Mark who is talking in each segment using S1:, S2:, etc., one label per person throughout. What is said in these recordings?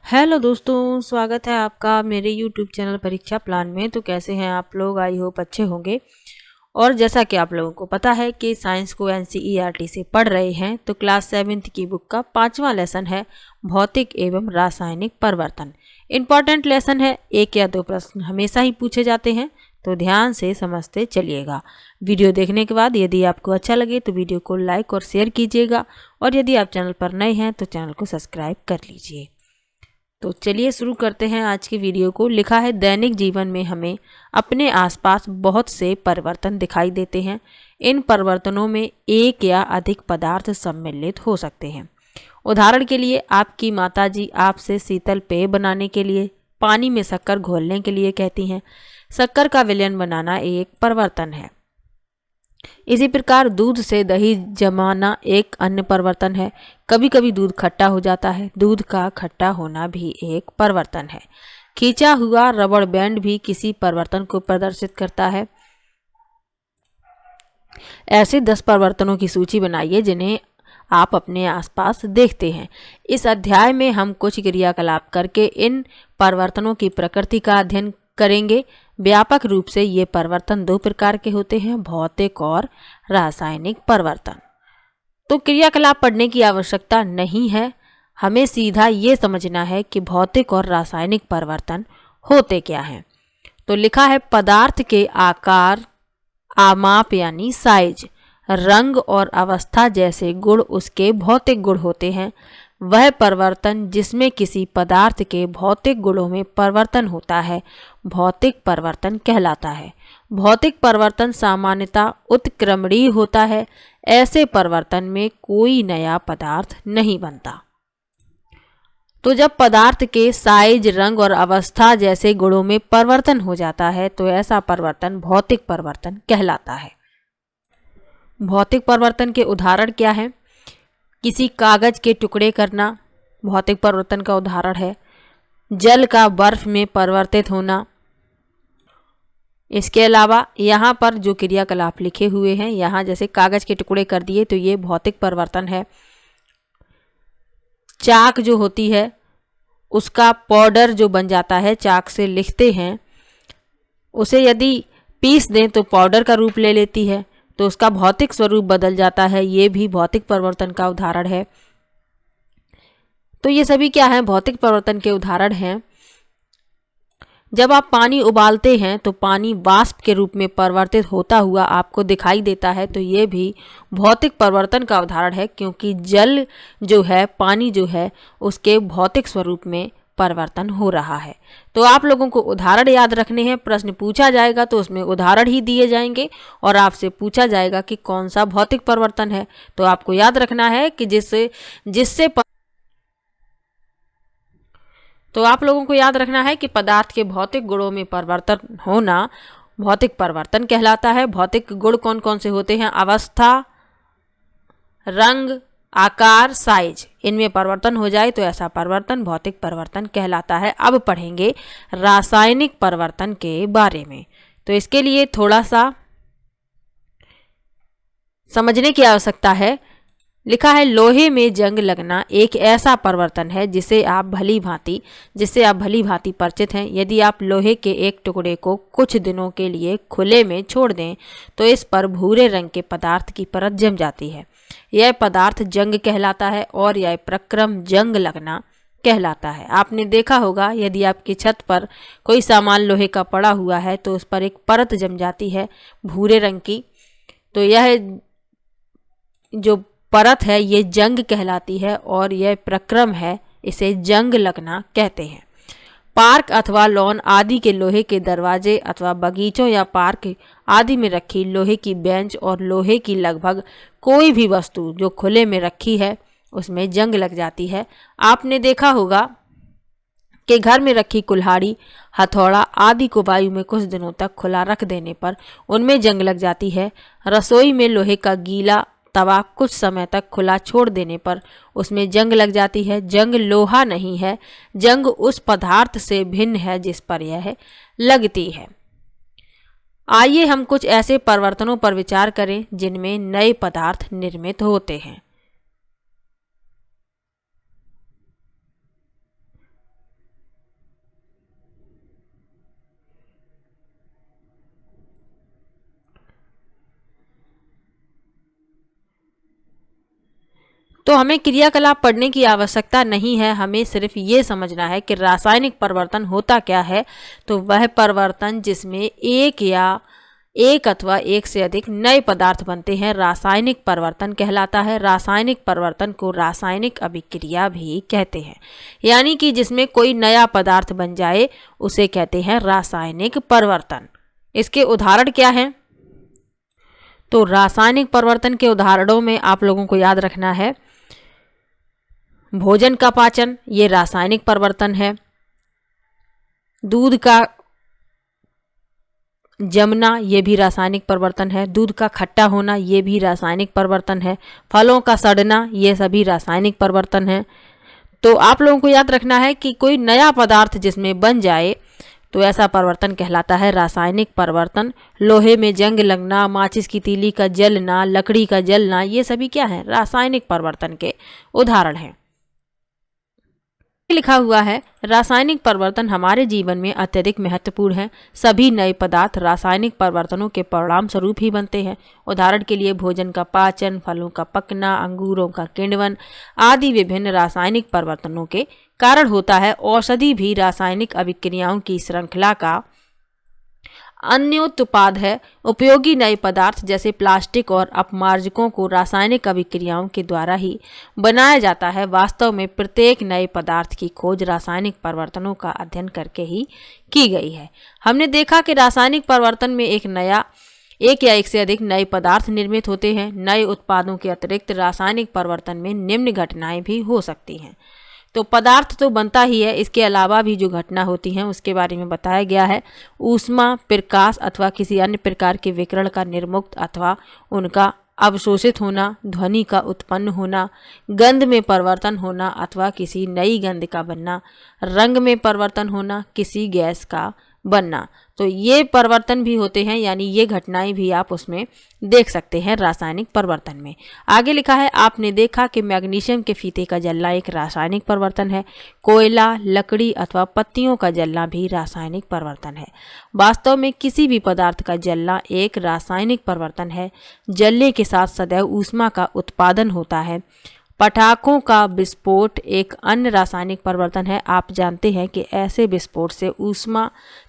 S1: Hello दोस्तों, स्वागत है आपका मेरे यूट्यूब चैनल परीक्षा प्लान में। तो कैसे हैं आप लोग? आई होप अच्छे होंगे। और जैसा कि आप लोगों को पता है कि साइंस को एनसीईआरटी से पढ़ रहे हैं, तो क्लास 7th की बुक का 5वां लेसन है भौतिक एवं रासायनिक परिवर्तन। इम्पॉर्टेंट लेसन है, 1 या 2 प्रश्न हमेशा ही पूछे जाते हैं, तो ध्यान से समझते चलिएगा। वीडियो देखने के बाद यदि आपको अच्छा लगे तो वीडियो को लाइक और शेयर कीजिएगा, और यदि आप चैनल पर नए हैं तो चैनल को सब्सक्राइब कर लीजिए। तो चलिए शुरू करते हैं आज की वीडियो को। लिखा है, दैनिक जीवन में हमें अपने आसपास बहुत से परिवर्तन दिखाई देते हैं। इन परिवर्तनों में एक या अधिक पदार्थ सम्मिलित हो सकते हैं। उदाहरण के लिए, आपकी माताजी आपसे शीतल पेय बनाने के लिए पानी में शक्कर घोलने के लिए कहती हैं। शक्कर का विलयन बनाना एक परिवर्तन है। इसी प्रकार दूध से दही जमाना एक अन्य परिवर्तन है। कभी कभी दूध खट्टा हो जाता है। दूध का खट्टा होना भी एक परिवर्तन है। खींचा हुआ रबड़ बैंड भी किसी परिवर्तन को प्रदर्शित करता है। ऐसे 10 परिवर्तनों की सूची बनाइए जिन्हें आप अपने आसपास देखते हैं। इस अध्याय में हम कुछ क्रियाकलाप करके इन परिवर्तनों की प्रकृति का अध्ययन करेंगे। व्यापक रूप से ये परिवर्तन 2 प्रकार के होते हैं, भौतिक और रासायनिक परिवर्तन। तो क्रियाकलाप पढ़ने की आवश्यकता नहीं है, हमें सीधा ये समझना है कि भौतिक और रासायनिक परिवर्तन होते क्या हैं। तो लिखा है, पदार्थ के आकार, आमाप यानी साइज, रंग और अवस्था जैसे गुण उसके भौतिक गुण होते हैं। वह परिवर्तन जिसमें किसी पदार्थ के भौतिक गुणों में परिवर्तन होता है भौतिक परिवर्तन कहलाता है। भौतिक परिवर्तन सामान्यतः उत्क्रमणीय होता है। ऐसे परिवर्तन में कोई नया पदार्थ नहीं बनता। तो जब पदार्थ के साइज, रंग और अवस्था जैसे गुणों में परिवर्तन हो जाता है तो ऐसा परिवर्तन भौतिक परिवर्तन कहलाता है। भौतिक परिवर्तन के उदाहरण क्या हैं? किसी कागज के टुकड़े करना भौतिक परिवर्तन का उदाहरण है। जल का बर्फ में परिवर्तित होना। इसके अलावा यहाँ पर जो क्रियाकलाप लिखे हुए हैं, यहाँ जैसे कागज के टुकड़े कर दिए तो ये भौतिक परिवर्तन है। चाक जो होती है उसका पाउडर जो बन जाता है, चाक से लिखते हैं, उसे यदि पीस दें तो पाउडर का रूप ले लेती है, तो उसका भौतिक स्वरूप बदल जाता है। ये भी भौतिक परिवर्तन का उदाहरण है। तो ये सभी क्या है? भौतिक परिवर्तन के उदाहरण हैं। जब आप पानी उबालते हैं तो पानी वाष्प के रूप में परिवर्तित होता हुआ आपको दिखाई देता है, तो ये भी भौतिक परिवर्तन का उदाहरण है, क्योंकि जल जो है, पानी जो है, उसके भौतिक स्वरूप में परिवर्तन हो रहा है। तो आप लोगों को उदाहरण याद रखने हैं। प्रश्न पूछा जाएगा तो उसमें उदाहरण ही दिए जाएंगे और आपसे पूछा जाएगा कि कौन सा भौतिक परिवर्तन है। तो आपको याद रखना है कि तो आप लोगों को याद रखना है कि पदार्थ के भौतिक गुणों में परिवर्तन होना भौतिक परिवर्तन कहलाता है। भौतिक गुण कौन कौन से होते हैं? अवस्था, रंग, आकार, साइज, इनमें परिवर्तन हो जाए तो ऐसा परिवर्तन भौतिक परिवर्तन कहलाता है। अब पढ़ेंगे रासायनिक परिवर्तन के बारे में। तो इसके लिए थोड़ा सा समझने की आवश्यकता है। लिखा है, लोहे में जंग लगना एक ऐसा परिवर्तन है जिससे आप भली भांति परिचित हैं। यदि आप लोहे के एक टुकड़े को कुछ दिनों के लिए खुले में छोड़ दें तो इस पर भूरे रंग के पदार्थ की परत जम जाती है। यह पदार्थ जंग कहलाता है और यह प्रक्रम जंग लगना कहलाता है। आपने देखा होगा, यदि आपकी छत पर कोई सामान लोहे का पड़ा हुआ है तो उस पर एक परत जम जाती है भूरे रंग की, तो यह जो परत है ये जंग कहलाती है और यह प्रक्रम है, इसे जंग लगना कहते हैं। पार्क अथवा लॉन आदि के लोहे के दरवाजे अथवा बगीचों या पार्क आदि में रखी लोहे की बेंच और लोहे की लगभग कोई भी वस्तु जो खुले में रखी है उसमें जंग लग जाती है। आपने देखा होगा कि घर में रखी कुल्हाड़ी, हथौड़ा आदि को वायु में कुछ दिनों तक खुला रख देने पर उनमें जंग लग जाती है। रसोई में लोहे का गीला तवा कुछ समय तक खुला छोड़ देने पर उसमें जंग लग जाती है। जंग लोहा नहीं है, जंग उस पदार्थ से भिन्न है जिस पर यह लगती है। आइए हम कुछ ऐसे परिवर्तनों पर विचार करें जिनमें नए पदार्थ निर्मित होते हैं। तो हमें क्रियाकलाप पढ़ने की आवश्यकता नहीं है, हमें सिर्फ ये समझना है कि रासायनिक परिवर्तन होता क्या है। तो वह परिवर्तन जिसमें एक अथवा एक से अधिक नए पदार्थ बनते हैं रासायनिक परिवर्तन कहलाता है। रासायनिक परिवर्तन को रासायनिक अभिक्रिया भी कहते हैं, यानी कि जिसमें कोई नया पदार्थ बन जाए उसे कहते हैं रासायनिक परिवर्तन। इसके उदाहरण क्या हैं? तो रासायनिक परिवर्तन के उदाहरणों में आप लोगों को याद रखना है भोजन का पाचन, ये रासायनिक परिवर्तन है। दूध का जमना, ये भी रासायनिक परिवर्तन है। दूध का खट्टा होना, ये भी रासायनिक परिवर्तन है। फलों का सड़ना, ये सभी रासायनिक परिवर्तन है। तो आप लोगों को याद रखना है कि कोई नया पदार्थ जिसमें बन जाए तो ऐसा परिवर्तन कहलाता है रासायनिक परिवर्तन। लोहे में जंग लगना, माचिस की तीली का जलना, लकड़ी का जलना, ये सभी क्या है? रासायनिक परिवर्तन के उदाहरण हैं। लिखा हुआ है रासायनिक परिवर्तन हमारे जीवन में अत्यधिक महत्वपूर्ण है। सभी नए पदार्थ रासायनिक परिवर्तनों के परिणाम स्वरूप ही बनते हैं। उदाहरण के लिए भोजन का पाचन, फलों का पकना, अंगूरों का किण्वन आदि विभिन्न रासायनिक परिवर्तनों के कारण होता है। औषधि भी रासायनिक अभिक्रियाओं की श्रृंखला का अन्योत्पाद है। उपयोगी नए पदार्थ जैसे प्लास्टिक और अपमार्जकों को रासायनिक अभिक्रियाओं के द्वारा ही बनाया जाता है। वास्तव में प्रत्येक नए पदार्थ की खोज रासायनिक परिवर्तनों का अध्ययन करके ही की गई है। हमने देखा कि रासायनिक परिवर्तन में एक या एक से अधिक नए पदार्थ निर्मित होते हैं। नए उत्पादों के अतिरिक्त रासायनिक परिवर्तन में निम्न घटनाएं भी हो सकती हैं। तो पदार्थ तो बनता ही है, इसके अलावा भी जो घटना होती हैं उसके बारे में बताया गया है। ऊष्मा, प्रकाश अथवा किसी अन्य प्रकार के विकिरण का निर्मुक्त अथवा उनका अवशोषित होना, ध्वनि का उत्पन्न होना, गंध में परिवर्तन होना अथवा किसी नई गंध का बनना, रंग में परिवर्तन होना, किसी गैस का बनना। तो ये परिवर्तन भी होते हैं, यानी ये घटनाएं भी आप उसमें देख सकते हैं रासायनिक परिवर्तन में। आगे लिखा है आपने देखा कि मैग्नीशियम के फीते का जलना एक रासायनिक परिवर्तन है। कोयला, लकड़ी अथवा पत्तियों का जलना भी रासायनिक परिवर्तन है। वास्तव में किसी भी पदार्थ का जलना एक रासायनिक परिवर्तन है। जलने के साथ सदैव ऊष्मा का उत्पादन होता है। पटाखों का विस्फोट एक अन्य रासायनिक परिवर्तन है। आप जानते हैं कि ऐसे विस्फोट से ऊष्मा,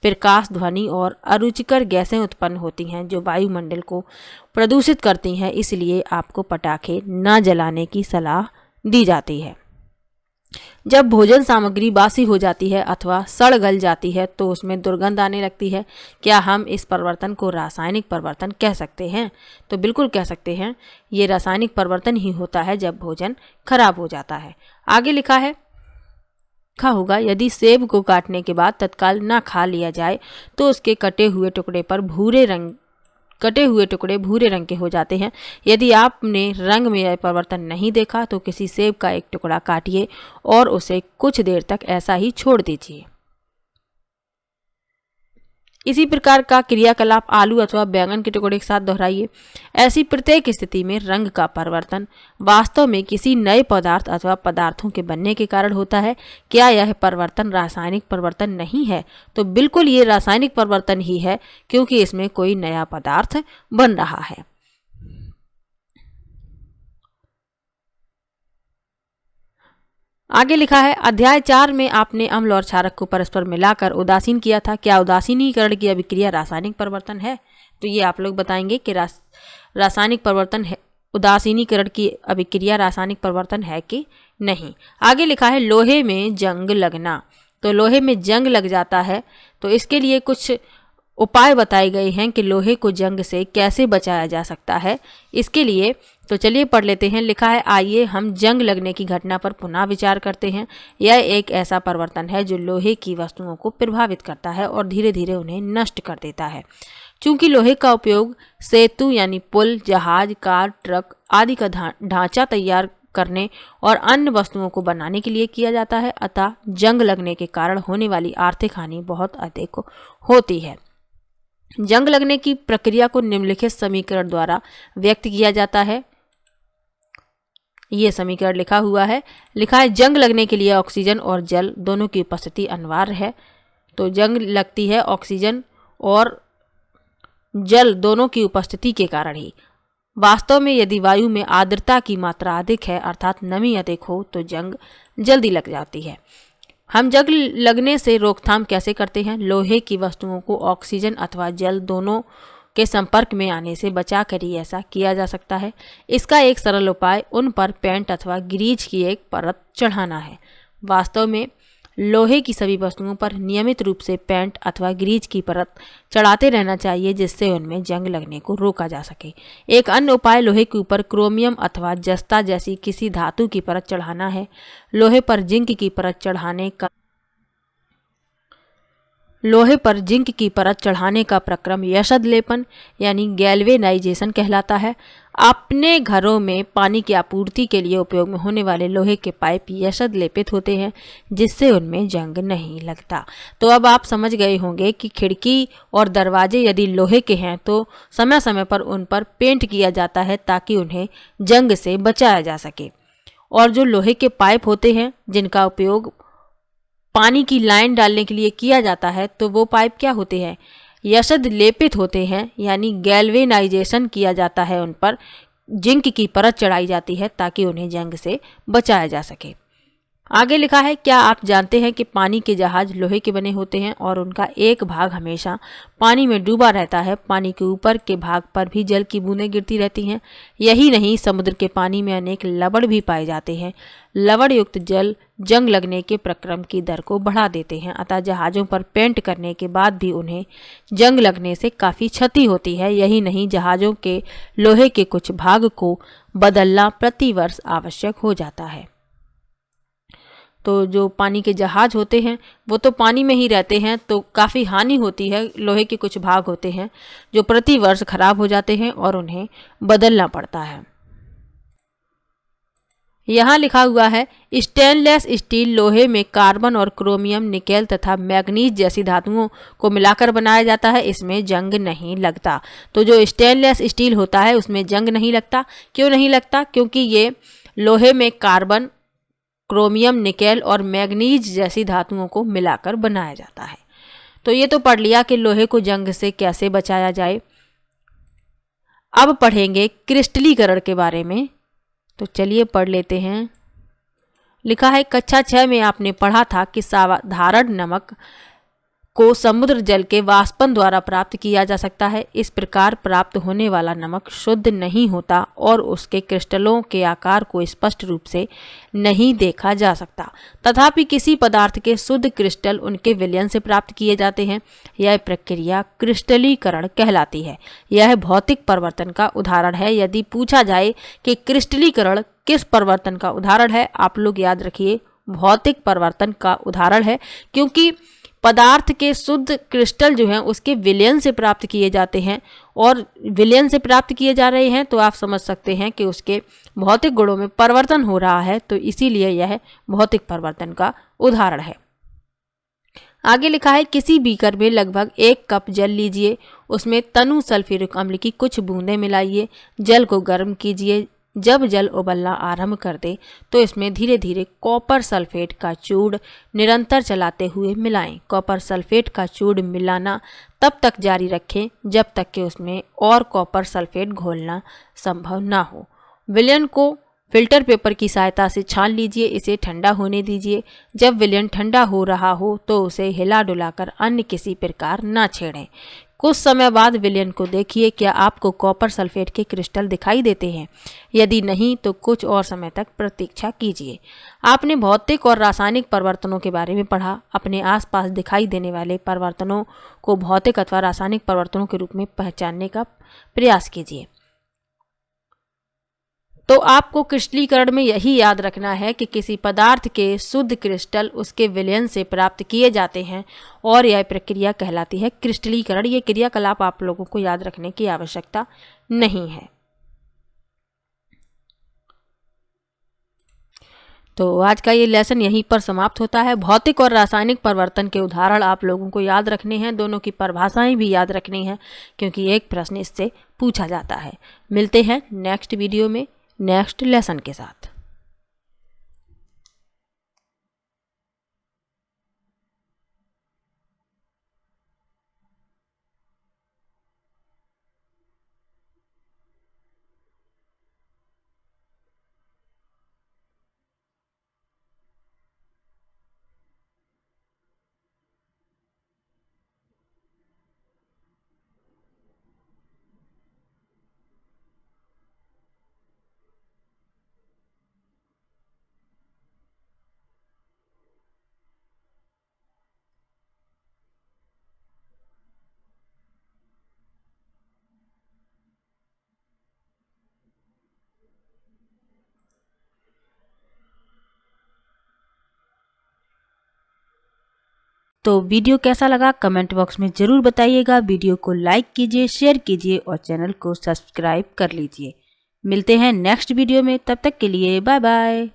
S1: प्रकाश, ध्वनि और अरुचिकर गैसें उत्पन्न होती हैं जो वायुमंडल को प्रदूषित करती हैं। इसलिए आपको पटाखे न जलाने की सलाह दी जाती है। जब भोजन सामग्री बासी हो जाती है अथवा सड़ गल जाती है तो उसमें दुर्गंध आने लगती है। क्या हम इस परिवर्तन को रासायनिक परिवर्तन कह सकते हैं? तो बिल्कुल कह सकते हैं। ये रासायनिक परिवर्तन ही होता है जब भोजन खराब हो जाता है। आगे लिखा होगा यदि सेब को काटने के बाद तत्काल ना खा लिया जाए तो उसके कटे हुए टुकड़े भूरे रंग के हो जाते हैं। यदि आपने रंग में यह परिवर्तन नहीं देखा तो किसी सेब का एक टुकड़ा काटिए और उसे कुछ देर तक ऐसा ही छोड़ दीजिए। इसी प्रकार का क्रियाकलाप आलू अथवा बैंगन के टुकड़े के साथ दोहराइए। ऐसी प्रत्येक स्थिति में रंग का परिवर्तन वास्तव में किसी नए पदार्थ अथवा पदार्थों के बनने के कारण होता है। क्या यह परिवर्तन रासायनिक परिवर्तन नहीं है? तो बिल्कुल ये रासायनिक परिवर्तन ही है, क्योंकि इसमें कोई नया पदार्थ बन रहा है। आगे लिखा है अध्याय 4 में आपने अम्ल और क्षारक को परस्पर मिलाकर उदासीन किया था। क्या उदासीनीकरण की अभिक्रिया रासायनिक परिवर्तन है? तो ये आप लोग बताएंगे कि रासायनिक परिवर्तन है, उदासीनीकरण की अभिक्रिया रासायनिक परिवर्तन है कि नहीं। आगे लिखा है लोहे में जंग लगना। तो लोहे में जंग लग जाता है तो इसके लिए कुछ उपाय बताए गए हैं कि लोहे को जंग से कैसे बचाया जा सकता है। इसके लिए तो चलिए पढ़ लेते हैं। लिखा है आइए हम जंग लगने की घटना पर पुनः विचार करते हैं। यह एक ऐसा परिवर्तन है जो लोहे की वस्तुओं को प्रभावित करता है और धीरे धीरे उन्हें नष्ट कर देता है। चूंकि लोहे का उपयोग सेतु यानी पुल, जहाज, कार, ट्रक आदि का ढांचा तैयार करने और अन्य वस्तुओं को बनाने के लिए किया जाता है, अतः जंग लगने के कारण होने वाली आर्थिक हानि बहुत अधिक होती है। जंग लगने की प्रक्रिया को निम्नलिखित समीकरण द्वारा व्यक्त किया जाता है। ये समीकरण लिखा हुआ है। लिखा है जंग लगने के लिए ऑक्सीजन और जल दोनों की उपस्थिति अनिवार्य है। तो जंग लगती है ऑक्सीजन और जल दोनों की उपस्थिति के कारण ही। वास्तव में यदि वायु में आर्द्रता की मात्रा अधिक है अर्थात नमी अधिक हो तो जंग जल्दी लग जाती है। हम जंग लगने से रोकथाम कैसे करते हैं? लोहे की वस्तुओं को ऑक्सीजन अथवा जल दोनों के संपर्क में आने से बचा कर ही ऐसा किया जा सकता है। इसका एक सरल उपाय उन पर पेंट अथवा ग्रीज की एक परत चढ़ाना है। वास्तव में लोहे की सभी वस्तुओं पर नियमित रूप से पेंट अथवा ग्रीज की परत चढ़ाते रहना चाहिए जिससे उनमें जंग लगने को रोका जा सके। एक अन्य उपाय लोहे के ऊपर क्रोमियम अथवा जस्ता जैसी किसी धातु की परत चढ़ाना है। लोहे पर जिंक की परत चढ़ाने का प्रक्रम यशद लेपन यानी गैल्वेनाइजेशन कहलाता है। अपने घरों में पानी की आपूर्ति के लिए उपयोग में होने वाले लोहे के पाइप यशद लेपित होते हैं जिससे उनमें जंग नहीं लगता। तो अब आप समझ गए होंगे कि खिड़की और दरवाजे यदि लोहे के हैं तो समय समय पर उन पर पेंट किया जाता है ताकि उन्हें जंग से बचाया जा सके। और जो लोहे के पाइप होते हैं जिनका उपयोग पानी की लाइन डालने के लिए किया जाता है तो वो पाइप क्या होते हैं? यशद लेपित होते हैं यानी गैल्वेनाइजेशन किया जाता है, उन पर जिंक की परत चढ़ाई जाती है ताकि उन्हें जंग से बचाया जा सके। आगे लिखा है, क्या आप जानते हैं कि पानी के जहाज लोहे के बने होते हैं और उनका एक भाग हमेशा पानी में डूबा रहता है। पानी के ऊपर के भाग पर भी जल की बूंदें गिरती रहती हैं। यही नहीं, समुद्र के पानी में अनेक लवण भी पाए जाते हैं। लवण युक्त जल जंग लगने के प्रक्रम की दर को बढ़ा देते हैं, अतः जहाज़ों पर पेंट करने के बाद भी उन्हें जंग लगने से काफ़ी क्षति होती है। यही नहीं, जहाज़ों के लोहे के कुछ भाग को बदलना प्रतिवर्ष आवश्यक हो जाता है। तो जो पानी के जहाज होते हैं वो तो पानी में ही रहते हैं तो काफ़ी हानि होती है। लोहे के कुछ भाग होते हैं जो प्रति वर्ष खराब हो जाते हैं और उन्हें बदलना पड़ता है। यहाँ लिखा हुआ है, स्टेनलेस स्टील लोहे में कार्बन और क्रोमियम, निकेल तथा मैग्नीज जैसी धातुओं को मिलाकर बनाया जाता है। इसमें जंग नहीं लगता। तो जो स्टेनलेस स्टील होता है उसमें जंग नहीं लगता। क्यों नहीं लगता? क्योंकि ये लोहे में कार्बन, क्रोमियम, निकेल और मैग्नीज जैसी धातुओं को मिलाकर बनाया जाता है। तो ये तो पढ़ लिया कि लोहे को जंग से कैसे बचाया जाए। अब पढ़ेंगे क्रिस्टलीकरण के बारे में। तो चलिए पढ़ लेते हैं। लिखा है, कक्षा 6 में आपने पढ़ा था कि साधारण नमक को समुद्र जल के वाष्पन द्वारा प्राप्त किया जा सकता है। इस प्रकार प्राप्त होने वाला नमक शुद्ध नहीं होता और उसके क्रिस्टलों के आकार को स्पष्ट रूप से नहीं देखा जा सकता। तथापि किसी पदार्थ के शुद्ध क्रिस्टल उनके विलयन से प्राप्त किए जाते हैं। यह प्रक्रिया क्रिस्टलीकरण कहलाती है। यह भौतिक परिवर्तन का उदाहरण है। यदि पूछा जाए कि क्रिस्टलीकरण किस परिवर्तन का उदाहरण है, आप लोग याद रखिए भौतिक परिवर्तन का उदाहरण है, क्योंकि पदार्थ के शुद्ध क्रिस्टल जो हैं उसके विलयन से प्राप्त किए जाते हैं और विलयन से प्राप्त किए जा रहे हैं तो आप समझ सकते हैं कि उसके भौतिक गुणों में परिवर्तन हो रहा है, तो इसीलिए यह भौतिक परिवर्तन का उदाहरण है। आगे लिखा है, किसी बीकर में लगभग 1 कप जल लीजिए, उसमें तनु सल्फ्यूरिक अम्ल की कुछ बूंदें मिलाइए, जल को गर्म कीजिए। जब जल उबलना आरंभ कर दे तो इसमें धीरे धीरे कॉपर सल्फेट का चूर्ण निरंतर चलाते हुए मिलाएं। कॉपर सल्फेट का चूर्ण मिलाना तब तक जारी रखें जब तक कि उसमें और कॉपर सल्फेट घोलना संभव ना हो। विलयन को फिल्टर पेपर की सहायता से छान लीजिए, इसे ठंडा होने दीजिए। जब विलयन ठंडा हो रहा हो तो उसे हिला डुलाकर अन्य किसी प्रकार ना छेड़ें। कुछ समय बाद विलयन को देखिए, क्या आपको कॉपर सल्फेट के क्रिस्टल दिखाई देते हैं? यदि नहीं तो कुछ और समय तक प्रतीक्षा कीजिए। आपने भौतिक और रासायनिक परिवर्तनों के बारे में पढ़ा। अपने आसपास दिखाई देने वाले परिवर्तनों को भौतिक अथवा रासायनिक परिवर्तनों के रूप में पहचानने का प्रयास कीजिए। तो आपको क्रिस्टलीकरण में यही याद रखना है कि किसी पदार्थ के शुद्ध क्रिस्टल उसके विलयन से प्राप्त किए जाते हैं और यह प्रक्रिया कहलाती है क्रिस्टलीकरण। ये क्रियाकलाप आप लोगों को याद रखने की आवश्यकता नहीं है। तो आज का ये लेसन यहीं पर समाप्त होता है। भौतिक और रासायनिक परिवर्तन के उदाहरण आप लोगों को याद रखने हैं, दोनों की परिभाषाएं भी याद रखनी है क्योंकि एक प्रश्न इससे पूछा जाता है। मिलते हैं नेक्स्ट वीडियो में नेक्स्ट लेसन के साथ। तो वीडियो कैसा लगा कमेंट बॉक्स में ज़रूर बताइएगा। वीडियो को लाइक कीजिए, शेयर कीजिए और चैनल को सब्सक्राइब कर लीजिए। मिलते हैं नेक्स्ट वीडियो में, तब तक के लिए बाय बाय।